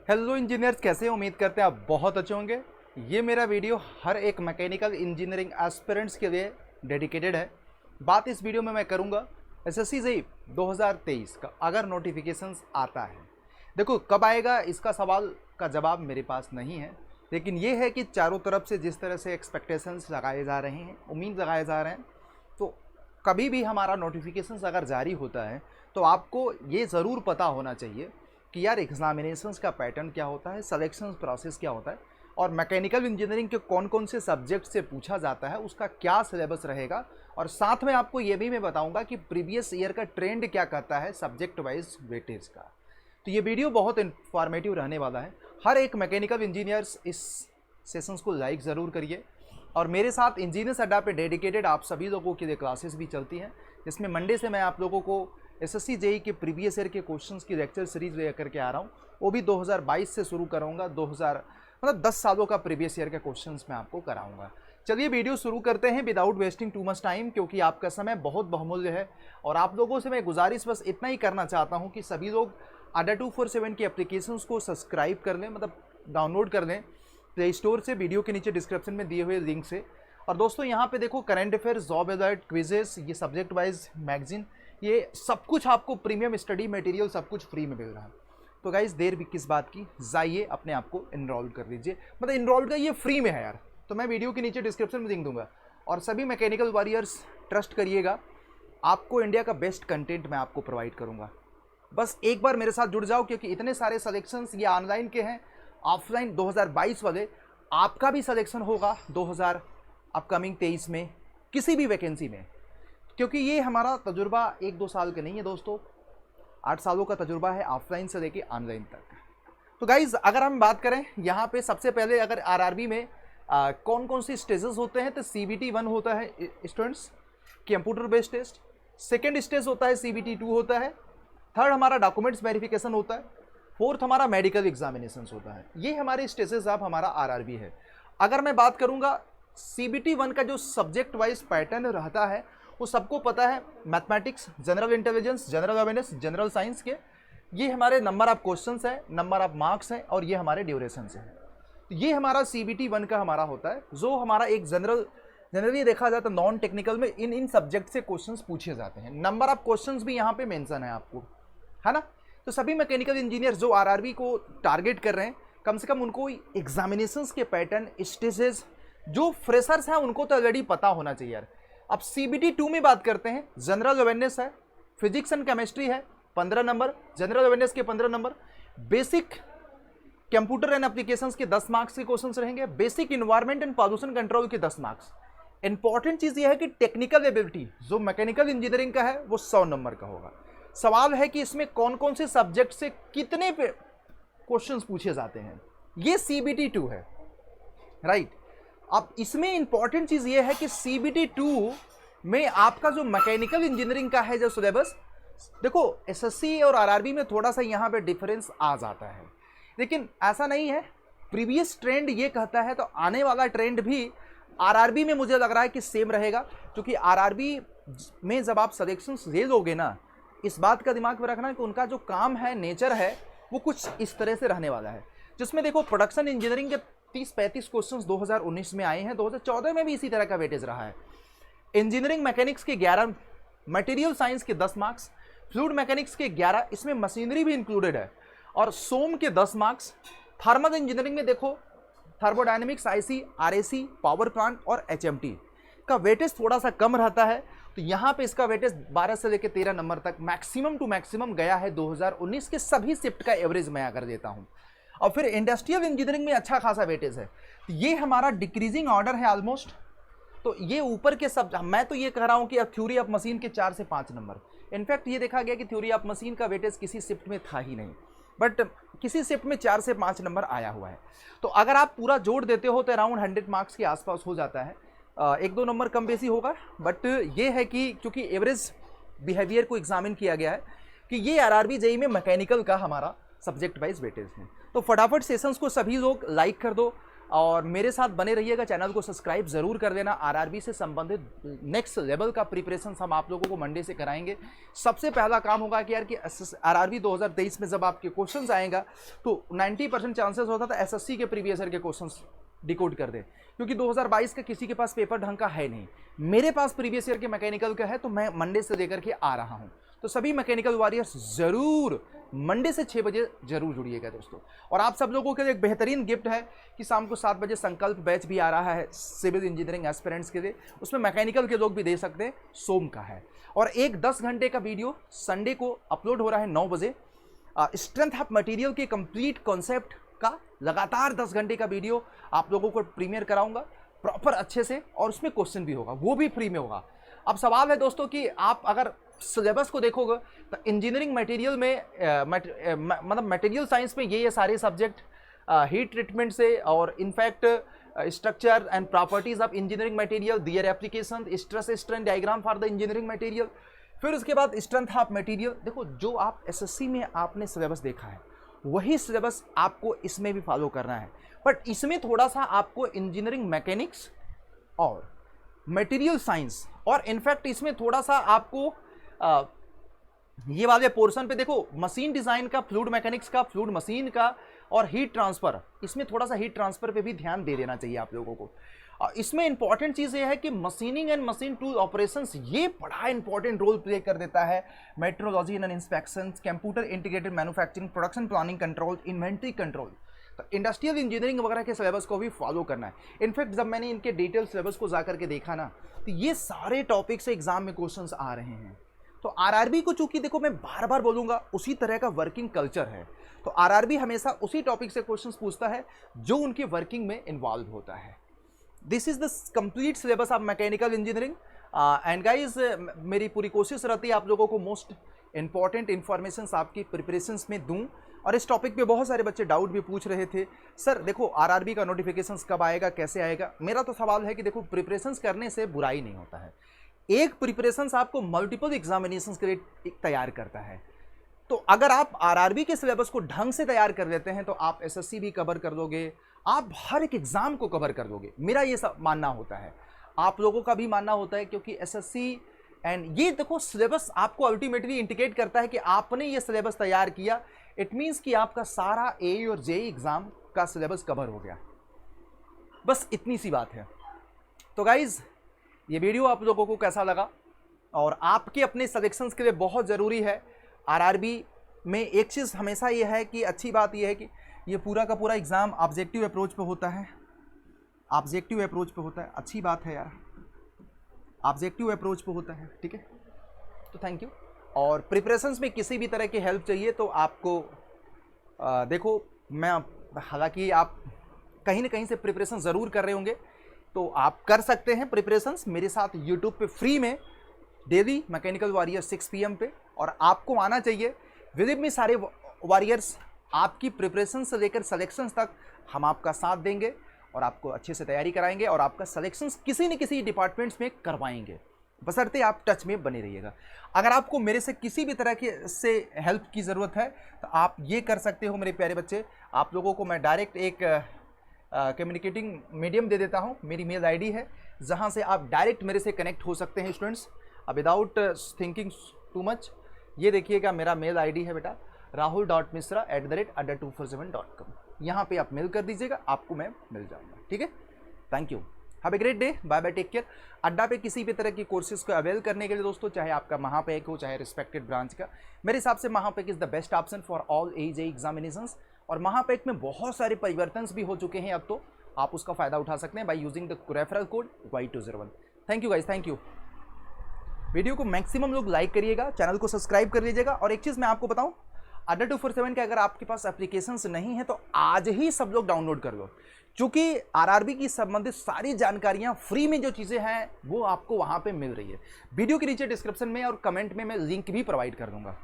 Hello engineers, कैसे हैं? उम्मीद करते हैं आप बहुत अच्छे होंगे। ये मेरा वीडियो हर एक मैकेनिकल इंजीनियरिंग एस्पिरेंट्स के लिए डेडिकेटेड है। बात इस वीडियो में मैं करूंगा एसएससी जेईई 2023 का अगर नोटिफिकेशंस आता है। देखो कब आएगा इसका सवाल का जवाब मेरे पास नहीं है, लेकिन ये है कि चारों तरफ से जिस तरह से एक्सपेक्टेशंस लगाए जा रहे हैं, उम्मीद लगाए जा रहे हैं, तो कभी भी हमारा नोटिफिकेशंस अगर जारी होता है तो आपको ये ज़रूर पता होना चाहिए कि यार एग्जामिनेशंस का पैटर्न क्या होता है, सिलेक्शन प्रोसेस क्या होता है, और मैकेनिकल इंजीनियरिंग के कौन कौन से सब्जेक्ट से पूछा जाता है, उसका क्या सिलेबस रहेगा। और साथ में आपको ये भी मैं बताऊंगा कि प्रीवियस ईयर का ट्रेंड क्या करता है सब्जेक्ट वाइज वेटेज का। तो ये वीडियो बहुत इंफॉर्मेटिव रहने वाला है। हर एक मैकेनिकल इंजीनियर्स इस सेशंस को लाइक ज़रूर करिए। और मेरे साथ इंजीनियर्स अड्डा पे डेडिकेटेड आप सभी लोगों के लिए क्लासेस भी चलती हैं, जिसमें मंडे से मैं आप लोगों को एसएससी जेईई के प्रीवियस ईयर के क्वेश्चंस की लेक्चर सीरीज लेकर के आ रहा हूँ। वो भी 2022 से शुरू करूँगा। 10 सालों का प्रीवियस ईयर के क्वेश्चंस मैं आपको कराऊंगा। चलिए वीडियो शुरू करते हैं without wasting too much time, क्योंकि आपका समय बहुत बहुमूल्य है। और आप लोगों से मैं गुजारिश बस इतना ही करना चाहता हूँ कि सभी लोग अड्डा 247 की एप्लीकेशंस को सब्सक्राइब कर लें, मतलब डाउनलोड कर लें प्ले स्टोर से, वीडियो के नीचे डिस्क्रिप्शन में दिए हुए लिंक से। और दोस्तों यहाँ पे देखो current affairs, job alert, quizzes, ये सब्जेक्ट वाइज मैगजीन, ये सब कुछ आपको प्रीमियम स्टडी मटेरियल सब कुछ फ्री में मिल रहा है। तो गाइज देर भी किस बात की, जाइए अपने आप को इनरोल कर लीजिए। मतलब इनरोल का ये फ्री में है यार, तो मैं वीडियो के नीचे डिस्क्रिप्शन में लिंक दूंगा। और सभी मैकेनिकल वॉरियर्स ट्रस्ट करिएगा, आपको इंडिया का बेस्ट कंटेंट मैं आपको प्रोवाइड करूँगा। बस एक बार मेरे साथ जुड़ जाओ, क्योंकि इतने सारे सलेक्शंस ये ऑनलाइन के हैं, ऑफलाइन 2022 वाले। आपका भी सलेक्शन होगा 2023 में किसी भी वैकेंसी में, क्योंकि ये हमारा तजुर्बा 1-2 साल का नहीं है दोस्तों, 8 सालों का तजुर्बा है ऑफलाइन से लेके ऑनलाइन तक। तो गाइज अगर हम बात करें यहाँ पे, सबसे पहले अगर आरआरबी में कौन कौन सी स्टेजेस होते हैं, तो सीबीटी 1 होता है students, computer based test. Second stage होता है सीबीटी 2 होता है। थर्ड हमारा डॉक्यूमेंट्स वेरिफिकेशन होता है। फोर्थ हमारा मेडिकल एग्जामिनेशन होता है। ये हमारे स्टेजेस अब हमारा आरआरबी है। अगर मैं बात करूँगा सीबीटी 1 का जो सब्जेक्ट वाइज पैटर्न रहता है, वो सबको पता है, mathematics, general intelligence, general awareness, general science के ये हमारे नंबर ऑफ क्वेश्चंस है, नंबर ऑफ मार्क्स हैं, और ये हमारे ड्यूरेशन है। तो ये हमारा सीबीटी 1 का हमारा होता है, जो हमारा एक जनरली देखा जाता है नॉन टेक्निकल में इन सब्जेक्ट से क्वेश्चंस पूछे जाते हैं। नंबर ऑफ क्वेश्चंस भी यहाँ पे मेंशन है आपको, है ना। तो सभी मैकेनिकल इंजीनियर जो आरआरबी को टारगेट कर रहे हैं, कम से कम उनको एग्जामिनेशंस के पैटर्न, स्टेजेस, जो फ्रेशर्स हैं उनको तो ऑलरेडी पता होना चाहिए यार। अब सीबीटी 2 में बात करते हैं, जनरल अवेयरनेस है, फिजिक्स एंड केमिस्ट्री है 15 नंबर, जनरल अवेयरनेस के 15 number, basic computer and applications के 10 मार्क्स के क्वेश्चंस रहेंगे, basic environment and pollution control के 10 मार्क्स। इंपॉर्टेंट चीज यह है कि टेक्निकल एबिलिटी जो मैकेनिकल इंजीनियरिंग का है वो 100 नंबर का होगा। सवाल है कि इसमें कौन कौन से सब्जेक्ट से कितने क्वेश्चंस पूछे जाते हैं, ये सीबीटी 2 है, राइट। अब इसमें इंपॉर्टेंट चीज ये है कि सीबीटी 2 में आपका जो मैकेनिकल इंजीनियरिंग का है जो सिलेबस, देखो एसएससी और आरआरबी में थोड़ा सा यहाँ पे डिफरेंस आ जाता है, लेकिन ऐसा नहीं है। प्रीवियस ट्रेंड ये कहता है, तो आने वाला ट्रेंड भी आरआरबी में मुझे लग रहा है कि सेम रहेगा, क्योंकि आरआरबी में जब आप सिलेक्शन ले लोगे ना, इस बात का दिमाग में रखना कि उनका जो काम है, नेचर है, वो कुछ इस तरह से रहने वाला है। जिसमें देखो प्रोडक्शन इंजीनियरिंग के 30-35 क्वेश्चंस 2019 में आए हैं, 2014 में भी इसी तरह का वेटेज रहा है। इंजीनियरिंग मैकेनिक्स के 11, मटेरियल साइंस के 10 मार्क्स, फ्लूइड मैकेनिक्स के 11, इसमें मशीनरी भी इंक्लूडेड है, और सोम के 10 मार्क्स। थर्मल इंजीनियरिंग में देखो thermodynamics, IC, RAC, power plant और एचएमटी का वेटेज थोड़ा सा कम रहता है, तो यहाँ पे इसका वेटेज 12 से लेकर 13 नंबर तक मैक्सिमम टू मैक्सिमम गया है 2019 के सभी शिफ्ट का एवरेज मैं अगर देता हूँ। और फिर इंडस्ट्रियल इंजीनियरिंग में अच्छा खासा वेटेज है, तो ये हमारा डिक्रीजिंग ऑर्डर है ऑलमोस्ट। तो ये ऊपर के सब, मैं तो ये कह रहा हूँ कि अब थ्योरी ऑफ मशीन के 4 से 5 नंबर, इनफैक्ट ये देखा गया कि थ्योरी ऑफ मशीन का वेटेज किसी शिफ्ट में था ही नहीं, बट किसी शिफ्ट में 4 से 5 नंबर आया हुआ है। तो अगर आप पूरा जोड़ देते हो तो अराउंड 100 मार्क्स के आसपास हो जाता है। 1-2 नंबर कम बेसी होगा, बट ये है कि क्योंकि एवरेज बिहेवियर को एग्जामिन किया गया है कि ये आरआरबी जेईई में मैकेनिकल का हमारा सब्जेक्ट वाइज वेटेज है। तो फटाफट सेशंस को सभी लोग लाइक कर दो, और मेरे साथ बने रहिएगा, चैनल को सब्सक्राइब जरूर कर देना। आरआरबी से संबंधित नेक्स्ट लेवल का प्रिपरेशन हम आप लोगों को मंडे से कराएंगे। सबसे पहला काम होगा कि यार कि आरआरबी 2023 में जब आपके क्वेश्चंस आएगा तो 90% चांसेस होता था एसएससी के प्रीवियस ईयर के क्वेश्चंस डिकोड कर दे, क्योंकि 2022 का किसी के पास पेपर ढंग का है नहीं। मेरे पास प्रीवियस ईयर के मैकेनिकल का है, तो मैं मंडे से लेकर के आ रहा हूं। तो सभी मैकेनिकल वॉरियर्स जरूर मंडे से 6 बजे जरूर जुड़िएगा दोस्तों। और आप सब लोगों के लिए एक बेहतरीन गिफ्ट है कि शाम को 7 बजे संकल्प बैच भी आ रहा है सिविल इंजीनियरिंग एस्पिरेंट्स के लिए। उसमें मैकेनिकल के लोग भी दे सकते हैं, सोम का है। और एक 10 घंटे का वीडियो संडे को अपलोड हो रहा है 9 बजे, स्ट्रेंथ ऑफ मटेरियल के कंप्लीट कॉन्सेप्ट का लगातार 10 घंटे का वीडियो आप लोगों को प्रीमियर कराऊंगा प्रॉपर अच्छे से, और उसमें क्वेश्चन भी होगा, वो भी फ्री में होगा। अब सवाल है दोस्तों कि आप अगर सिलेबस को देखोगे तो इंजीनियरिंग मटेरियल में मतलब मटेरियल साइंस में ये सारे सब्जेक्ट हीट ट्रीटमेंट से और in fact structure and properties of engineering material, their application, stress strain diagram for the engineering material, फिर उसके बाद स्ट्रेंथ ऑफ मटेरियल। देखो जो आप एसएससी में आपने सिलेबस देखा है वही सिलेबस आपको इसमें भी फॉलो करना है, बट इसमें थोड़ा सा आपको इंजीनियरिंग मैकेनिक्स और मटेरियल साइंस और इनफैक्ट इसमें थोड़ा सा आपको ये वाले पोर्शन पे देखो मशीन डिजाइन का, फ्लूइड मैकेनिक्स का, फ्लूइड मशीन का और हीट ट्रांसफर, इसमें थोड़ा सा हीट ट्रांसफर पे भी ध्यान दे देना चाहिए आप लोगों को। इसमें इंपॉर्टेंट चीज़ ये है कि machining and machine tool operations ये बड़ा इंपॉर्टेंट रोल प्ले कर देता है। Metrology and inspection, computer integrated manufacturing, production planning control, inventory control, तो इंडस्ट्रियल इंजीनियरिंग वगैरह के सिलेबस को भी फॉलो करना है। इनफैक्ट जब मैंने इनके डिटेल सिलेबस को जाकर के देखा ना, तो ये सारे टॉपिक से एग्जाम में क्वेश्चंस आ रहे हैं। तो आरआरबी को चूंकि देखो मैं बार बार बोलूंगा उसी तरह का वर्किंग कल्चर है, तो आरआरबी हमेशा उसी टॉपिक से क्वेश्चंस पूछता है जो उनकी वर्किंग में इन्वॉल्व होता है। This is the complete syllabus of mechanical engineering and guys मेरी पूरी कोशिश रहती है आप लोगों को मोस्ट इंपॉर्टेंट इन्फॉर्मेशन आपकी प्रिपरेशंस में दूं। और इस टॉपिक पे बहुत सारे बच्चे डाउट भी पूछ रहे थे, सर देखो आरआरबी का नोटिफिकेशंस कब आएगा, कैसे आएगा। मेरा तो सवाल है कि देखो प्रिपरेशंस करने से बुराई नहीं होता है, एक प्रिपरेशंस आपको मल्टीपल एग्जामिनेशंस के लिए तैयार करता है। तो अगर आप आरआरबी के सिलेबस को ढंग से तैयार कर लेते हैं तो आप एसएससी भी कवर कर दोगे, आप हर एक एग्जाम को कवर कर दोगे। मेरा ये सब मानना होता है, आप लोगों का भी मानना होता है, क्योंकि एसएससी एंड ये देखो सिलेबस आपको अल्टीमेटली इंडिकेट करता है कि आपने ये सिलेबस तैयार किया, इट मीन्स कि आपका सारा ए और जेई एग्जाम का सिलेबस कवर हो गया। बस इतनी सी बात है। तो गाइज ये वीडियो आप लोगों को कैसा लगा, और आपके अपने सिलेक्शंस के लिए बहुत ज़रूरी है। आरआरबी में एक चीज़ हमेशा ये है कि अच्छी बात ये है कि ये पूरा का पूरा एग्ज़ाम ऑब्जेक्टिव अप्रोच पे होता है, ऑब्जेक्टिव अप्रोच पे होता है। अच्छी बात है यार, ऑब्जेक्टिव अप्रोच पे होता है, ठीक है। तो थैंक यू। और प्रिपरेशंस में किसी भी तरह की हेल्प चाहिए तो आपको देखो मैं, हालांकि आप कहीं ना कहीं से प्रिपरेशन ज़रूर कर रहे होंगे, तो आप कर सकते हैं प्रिपरेशंस मेरे साथ यूट्यूब पे फ्री में डेली मैकेनिकल वॉरियर 6 PM पे। और आपको आना चाहिए, विद में सारे वॉरियर्स आपकी प्रिपरेशन से लेकर सिलेक्शंस तक हम आपका साथ देंगे और आपको अच्छे से तैयारी कराएंगे और आपका सिलेक्शंस किसी न किसी डिपार्टमेंट्स में करवाएंगे, बशर्ते आप टच में बने रहिएगा। अगर आपको मेरे से किसी भी तरह की से हेल्प की ज़रूरत है तो आप ये कर सकते हो मेरे प्यारे बच्चे। आप लोगों को मैं डायरेक्ट एक कम्युनिकेटिंग मीडियम दे देता हूँ, मेरी मेल आईडी है जहाँ से आप डायरेक्ट मेरे से कनेक्ट हो सकते हैं students, without thinking too much. ये देखिएगा मेरा मेल आईडी है बेटा, rahul.misra@247.com। यहाँ पे आप मेल कर दीजिएगा, आपको मैं मिल जाऊँगा, ठीक है। Thank you, have a great day, bye bye, take care. अड्डा पे किसी भी तरह की कोर्सेज को अवेल करने के लिए दोस्तों, चाहे आपका महापैक हो चाहे रिस्पेक्टेड ब्रांच का, मेरे हिसाब से Mahapack is the best option for all एजे एग्जामिनेशंस। और महापैक में बहुत सारे परिवर्तन भी हो चुके हैं अब, तो आप उसका फ़ायदा उठा सकते हैं by using the referral code Y201। Thank you guys, thank you. Video को मैक्सिमम लोग लाइक करिएगा, चैनल को सब्सक्राइब कर लीजिएगा। और एक चीज़ मैं आपको बताऊं, अड्डा 247 के अगर आपके पास एप्लीकेशंस नहीं है तो आज ही सब लोग डाउनलोड कर लो, क्योंकि आरआरबी की संबंधित सारी जानकारियां फ्री में जो चीज़ें हैं वो आपको वहां पे मिल रही है। वीडियो के नीचे डिस्क्रिप्शन में और कमेंट में मैं लिंक भी प्रोवाइड कर दूंगा।